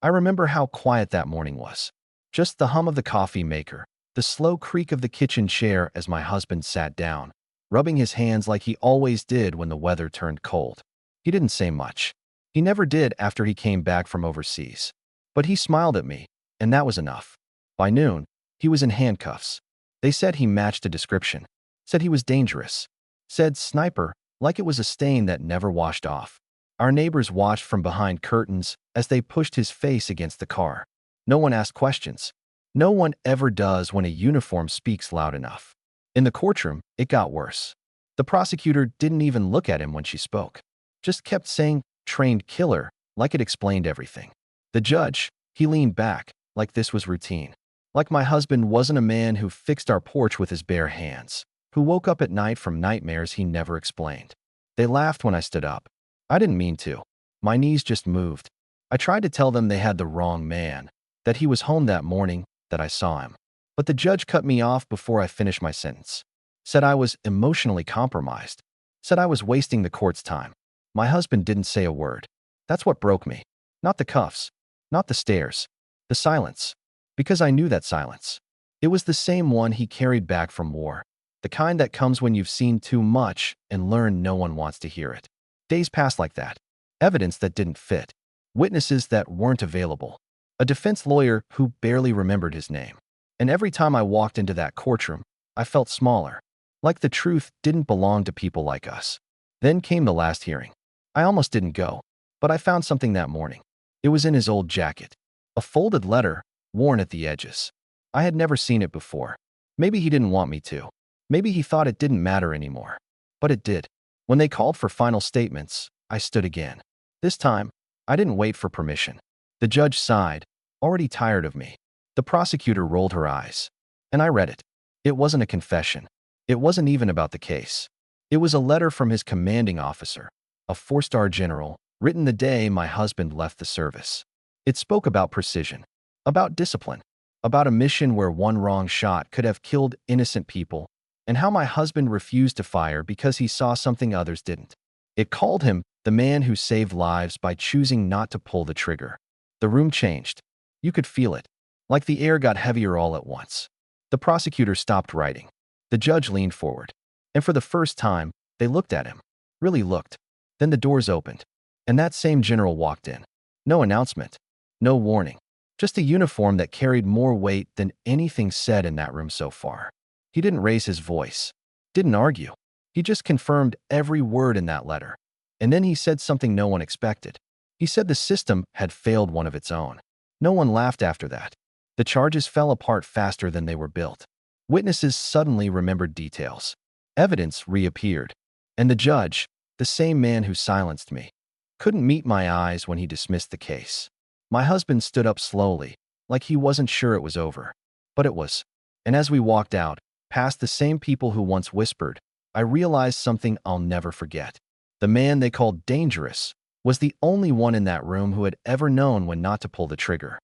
I remember how quiet that morning was. Just the hum of the coffee maker, the slow creak of the kitchen chair as my husband sat down, rubbing his hands like he always did when the weather turned cold. He didn't say much. He never did after he came back from overseas. But he smiled at me, and that was enough. By noon, he was in handcuffs. They said he matched a description, said he was dangerous, said sniper like it was a stain that never washed off. Our neighbors watched from behind curtains as they pushed his face against the car. No one asked questions. No one ever does when a uniform speaks loud enough. In the courtroom, it got worse. The prosecutor didn't even look at him when she spoke. Just kept saying, "trained killer," like it explained everything. The judge, he leaned back, like this was routine. Like my husband wasn't a man who fixed our porch with his bare hands, who woke up at night from nightmares he never explained. They laughed when I stood up. I didn't mean to. My knees just moved. I tried to tell them they had the wrong man, that he was home that morning, that I saw him. But the judge cut me off before I finished my sentence. Said I was emotionally compromised. Said I was wasting the court's time. My husband didn't say a word. That's what broke me. Not the cuffs. Not the stares. The silence. Because I knew that silence. It was the same one he carried back from war. The kind that comes when you've seen too much and learned no one wants to hear it. Days passed like that. Evidence that didn't fit. Witnesses that weren't available. A defense lawyer who barely remembered his name. And every time I walked into that courtroom, I felt smaller. Like the truth didn't belong to people like us. Then came the last hearing. I almost didn't go, but I found something that morning. It was in his old jacket. A folded letter, worn at the edges. I had never seen it before. Maybe he didn't want me to. Maybe he thought it didn't matter anymore. But it did. When they called for final statements, I stood again. This time, I didn't wait for permission. The judge sighed, already tired of me. The prosecutor rolled her eyes. And I read it. It wasn't a confession. It wasn't even about the case. It was a letter from his commanding officer, a 4-star general, written the day my husband left the service. It spoke about precision, about discipline, about a mission where one wrong shot could have killed innocent people, and how my husband refused to fire because he saw something others didn't. It called him the man who saved lives by choosing not to pull the trigger. The room changed. You could feel it, like the air got heavier all at once. The prosecutor stopped writing. The judge leaned forward, and for the first time, they looked at him. Really looked. Then the doors opened, and that same general walked in. No announcement, no warning, just a uniform that carried more weight than anything said in that room so far. He didn't raise his voice, didn't argue. He just confirmed every word in that letter. And then he said something no one expected. He said the system had failed one of its own. No one laughed after that. The charges fell apart faster than they were built. Witnesses suddenly remembered details. Evidence reappeared. And the judge, the same man who silenced me, couldn't meet my eyes when he dismissed the case. My husband stood up slowly, like he wasn't sure it was over. But it was. And as we walked out, past the same people who once whispered, I realized something I'll never forget. The man they called dangerous was the only one in that room who had ever known when not to pull the trigger.